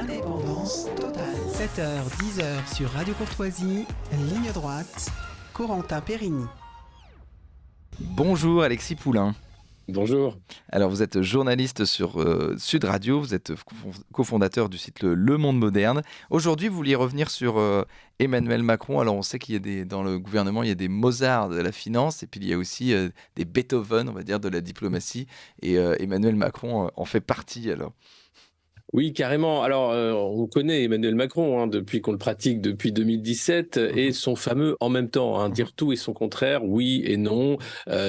Indépendance totale. 7h, 10h sur Radio Courtoisie, ligne droite, Corentin Périni. Bonjour Alexis Poulain. Bonjour. Alors vous êtes journaliste sur Sud Radio, vous êtes cofondateur du site Le Monde Moderne. Aujourd'hui vous vouliez revenir sur Emmanuel Macron. Alors on sait qu'il y a dans le gouvernement il y a des Mozart de la finance et puis il y a aussi des Beethoven, on va dire, de la diplomatie. Et Emmanuel Macron en fait partie alors. Oui, carrément. Alors, on connaît Emmanuel Macron depuis qu'on le pratique depuis 2017 et son fameux « en même temps », dire tout et son contraire, oui et non,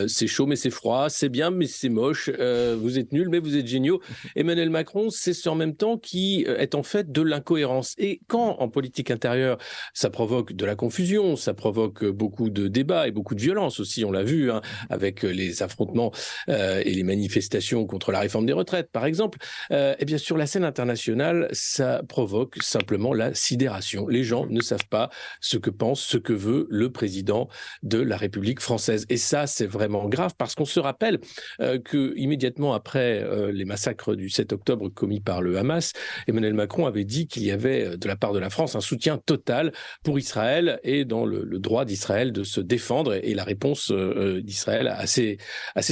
c'est chaud mais c'est froid, c'est bien mais c'est moche, vous êtes nuls mais vous êtes géniaux. Emmanuel Macron, c'est ce « en même temps » qui est en fait de l'incohérence. Et quand, en politique intérieure, ça provoque de la confusion, ça provoque beaucoup de débats et beaucoup de violence aussi, on l'a vu, avec les affrontements et les manifestations contre la réforme des retraites, par exemple, et bien sur la scène internationale, ça provoque simplement la sidération. Les gens ne savent pas ce que pense, ce que veut le président de la République française. Et ça, c'est vraiment grave parce qu'on se rappelle que immédiatement après les massacres du 7 octobre commis par le Hamas, Emmanuel Macron avait dit qu'il y avait de la part de la France un soutien total pour Israël et dans le droit d'Israël de se défendre et la réponse d'Israël à ces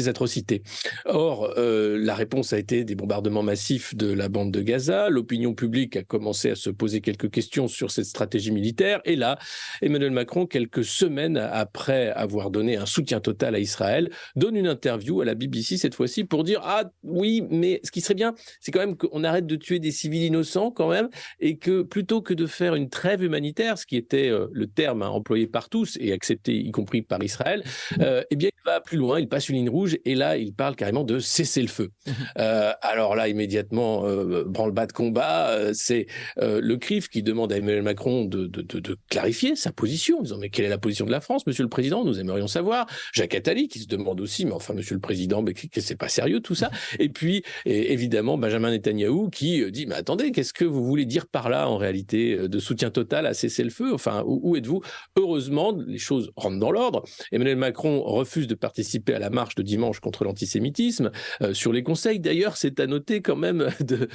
atrocités. Or, la réponse a été des bombardements massifs de la bande de Gaza. L'opinion publique a commencé à se poser quelques questions sur cette stratégie militaire. Et là, Emmanuel Macron, quelques semaines après avoir donné un soutien total à Israël, donne une interview à la BBC cette fois-ci pour dire « Ah oui, mais ce qui serait bien, c'est quand même qu'on arrête de tuer des civils innocents quand même et que plutôt que de faire une trêve humanitaire, ce qui était le terme employé par tous et accepté y compris par Israël, eh bien il va plus loin, il passe une ligne rouge et là il parle carrément de cessez-le-feu. Alors là immédiatement branle-bas de combat, c'est le CRIF qui demande à Emmanuel Macron de clarifier sa position, en disant mais quelle est la position de la France, Monsieur le Président, nous aimerions savoir. Jacques Attali qui se demande aussi, mais enfin Monsieur le Président, mais c'est pas sérieux tout ça. Et puis évidemment Benjamin Netanyahou qui dit mais attendez, qu'est-ce que vous voulez dire par là en réalité de soutien total à cessez-le-feu? Enfin où êtes-vous? Heureusement les choses rentrent dans l'ordre. Emmanuel Macron refuse de participer à la marche de dimanche contre l'antisémitisme. Sur les conseils d'ailleurs, c'est à noter quand même de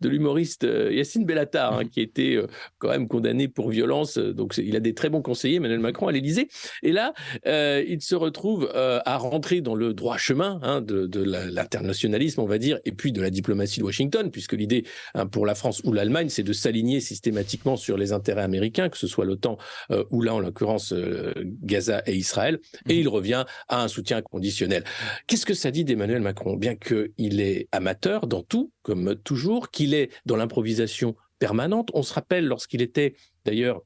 l'humoriste Yacine Bellatar, qui a été quand même condamné pour violence. Donc il a des très bons conseillers, Emmanuel Macron, à l'Élysée. Et là, il se retrouve à rentrer dans le droit chemin de l'internationalisme, on va dire, et puis de la diplomatie de Washington, puisque l'idée pour la France ou l'Allemagne, c'est de s'aligner systématiquement sur les intérêts américains, que ce soit l'OTAN ou là, en l'occurrence, Gaza et Israël. Et il revient à un soutien conditionnel. Qu'est-ce que ça dit d'Emmanuel Macron? Bien qu'il est amateur dans tout, comme toujours, qu'il est dans l'improvisation permanente. On se rappelle lorsqu'il était d'ailleurs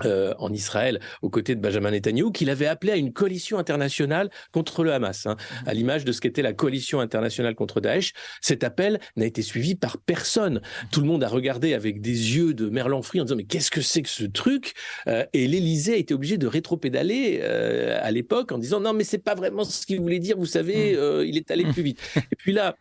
en Israël, aux côtés de Benjamin Netanyahou, qu'il avait appelé à une coalition internationale contre le Hamas, à l'image de ce qu'était la coalition internationale contre Daesh. Cet appel n'a été suivi par personne. Tout le monde a regardé avec des yeux de merlan-frit en disant « mais qu'est-ce que c'est que ce truc ?» Et l'Élysée a été obligé de rétropédaler à l'époque en disant « non, mais c'est pas vraiment ce qu'il voulait dire, vous savez, il est allé plus vite. » Et puis là,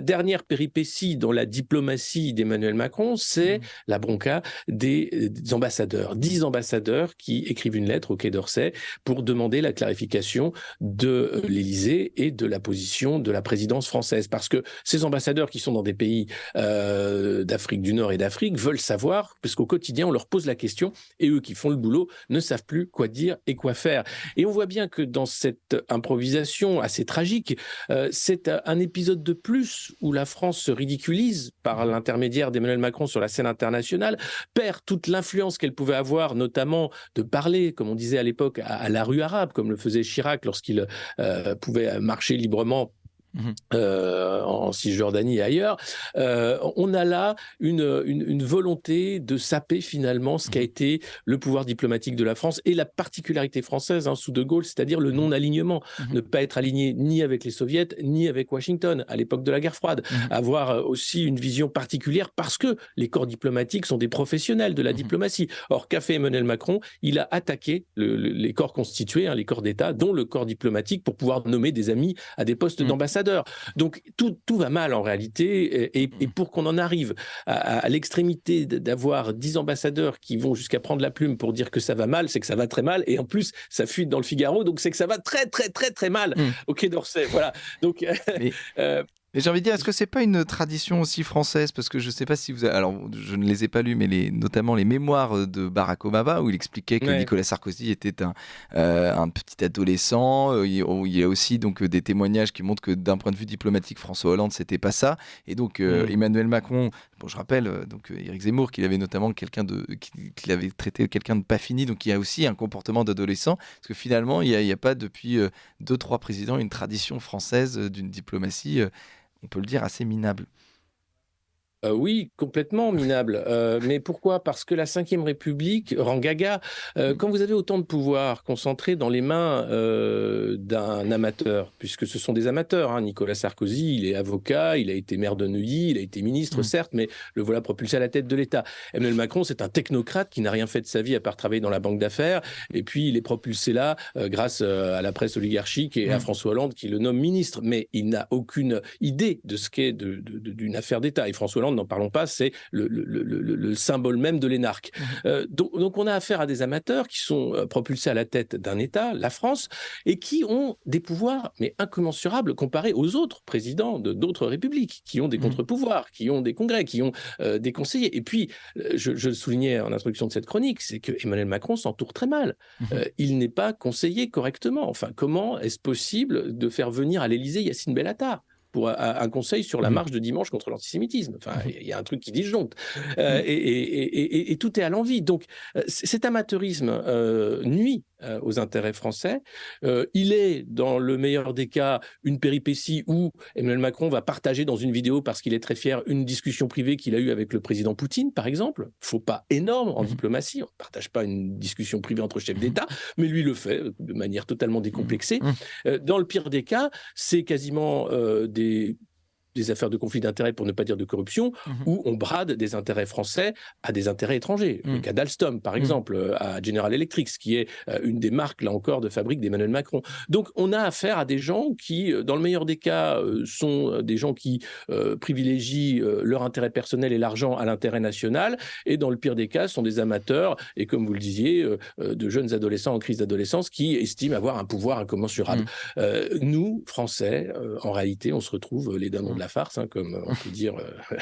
dernière péripétie dans la diplomatie d'Emmanuel Macron, c'est la bronca des ambassadeurs. 10 ambassadeurs qui écrivent une lettre au Quai d'Orsay pour demander la clarification de l'Élysée et de la position de la présidence française. Parce que ces ambassadeurs qui sont dans des pays d'Afrique du Nord et d'Afrique veulent savoir, parce qu'au quotidien, on leur pose la question et eux qui font le boulot ne savent plus quoi dire et quoi faire. Et on voit bien que dans cette improvisation assez tragique, c'est un épisode de plus où la France se ridiculise par l'intermédiaire d'Emmanuel Macron sur la scène internationale, perd toute l'influence qu'elle pouvait avoir, notamment de parler, comme on disait à l'époque, à la rue arabe, comme le faisait Chirac lorsqu'il pouvait marcher librement en Cisjordanie et ailleurs. On a là une volonté de saper finalement ce qu'a été le pouvoir diplomatique de la France et la particularité française sous De Gaulle, c'est-à-dire le non-alignement, ne pas être aligné ni avec les soviets ni avec Washington à l'époque de la guerre froide, avoir aussi une vision particulière parce que les corps diplomatiques sont des professionnels de la diplomatie. Or, qu'a fait Emmanuel Macron? Il a attaqué les corps constitués, les corps d'État, dont le corps diplomatique, pour pouvoir nommer des amis à des postes d'ambassadeur. Donc tout va mal en réalité, et pour qu'on en arrive à l'extrémité d'avoir 10 ambassadeurs qui vont jusqu'à prendre la plume pour dire que ça va mal, c'est que ça va très mal, et en plus ça fuite dans le Figaro, donc c'est que ça va très très très très mal au Quai d'Orsay. Voilà. Donc Et j'ai envie de dire, est-ce que c'est pas une tradition aussi française? Parce que je sais pas si vous avez... Alors, je ne les ai pas lus, mais notamment les mémoires de Barack Obama, où il expliquait que Ouais. Nicolas Sarkozy était un petit adolescent. Il y a aussi donc des témoignages qui montrent que d'un point de vue diplomatique, François Hollande, c'était pas ça. Et donc, Emmanuel Macron, bon, je rappelle, donc Éric Zemmour, qu'il avait notamment qu'il avait traité quelqu'un de pas fini. Donc, il y a aussi un comportement d'adolescent. Parce que finalement, il y a pas depuis 2-3 présidents une tradition française d'une diplomatie, on peut le dire, assez minable. Oui, complètement minable. Mais pourquoi? Parce que la Ve République rend gaga. Quand vous avez autant de pouvoir concentré dans les mains d'un amateur, puisque ce sont des amateurs, hein. Nicolas Sarkozy, il est avocat, il a été maire de Neuilly, il a été ministre, certes, mais le voilà propulsé à la tête de l'État. Emmanuel Macron, c'est un technocrate qui n'a rien fait de sa vie à part travailler dans la banque d'affaires, et puis il est propulsé là grâce à la presse oligarchique et à François Hollande qui le nomme ministre. Mais il n'a aucune idée de ce qu'est d'une affaire d'État. Et François Hollande, n'en parlons pas, c'est le symbole même de l'énarque. Donc on a affaire à des amateurs qui sont propulsés à la tête d'un État, la France, et qui ont des pouvoirs mais incommensurables comparés aux autres présidents d'autres républiques, qui ont des contre-pouvoirs, qui ont des congrès, qui ont des conseillers. Et puis, je le soulignais en introduction de cette chronique, c'est que Emmanuel Macron s'entoure très mal. Il n'est pas conseillé correctement. Enfin, comment est-ce possible de faire venir à l'Élysée Yassine Bellatar pour un conseil sur la marche de dimanche contre l'antisémitisme? Enfin, il y a un truc qui disjoncte. Et tout est à l'envi. Donc, cet amateurisme nuit aux intérêts français. Il est, dans le meilleur des cas, une péripétie où Emmanuel Macron va partager dans une vidéo, parce qu'il est très fier, une discussion privée qu'il a eue avec le président Poutine, par exemple. Faux pas énorme en diplomatie. On ne partage pas une discussion privée entre chefs d'État, mais lui le fait de manière totalement décomplexée. Dans le pire des cas, c'est quasiment des affaires de conflit d'intérêts, pour ne pas dire de corruption, où on brade des intérêts français à des intérêts étrangers. Le cas d'Alstom, par exemple, à General Electric, qui est une des marques, là encore, de fabrique d'Emmanuel Macron. Donc, on a affaire à des gens qui, dans le meilleur des cas, sont des gens qui privilégient leur intérêt personnel et l'argent à l'intérêt national, et dans le pire des cas, sont des amateurs, et comme vous le disiez, de jeunes adolescents en crise d'adolescence qui estiment avoir un pouvoir incommensurable. Nous, Français, en réalité, on se retrouve les dindons de la farce, hein, comme on peut dire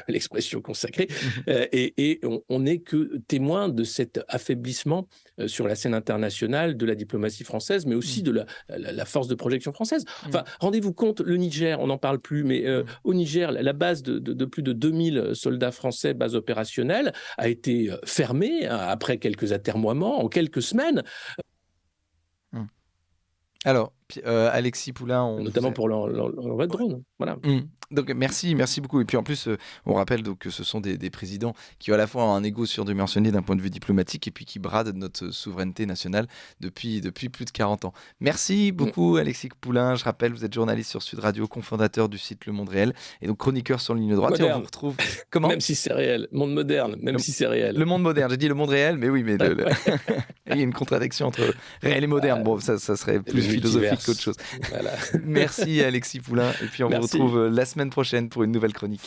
l'expression consacrée, et on n'est que témoin de cet affaiblissement sur la scène internationale de la diplomatie française, mais aussi de la force de projection française. Enfin, rendez-vous compte, le Niger, on n'en parle plus, mais au Niger, la base de plus de 2000 soldats français, base opérationnelle, a été fermée après quelques atermoiements, en quelques semaines. Alors, Alexis Poulain, notamment pour l'envoi de drone. Voilà. Donc merci beaucoup. Et puis en plus, on rappelle donc que ce sont des présidents qui ont à la fois un ego surdimensionné d'un point de vue diplomatique et puis qui bradent notre souveraineté nationale depuis plus de 40 ans. Merci beaucoup Alexis Poulain. Je rappelle, vous êtes journaliste sur Sud Radio, cofondateur du site Le Monde Réel et donc chroniqueur sur Ligne Droite. Moderne. Et on vous retrouve... Comment ? Même si c'est réel. Monde moderne, même si c'est réel. Le monde moderne. J'ai dit le monde réel, mais oui, mais il y a une contradiction entre réel et moderne. Bon, ça serait plus philosophique qu'autre chose. Voilà. Merci Alexis Poulain. Et puis on vous retrouve la semaine prochaine pour une nouvelle chronique.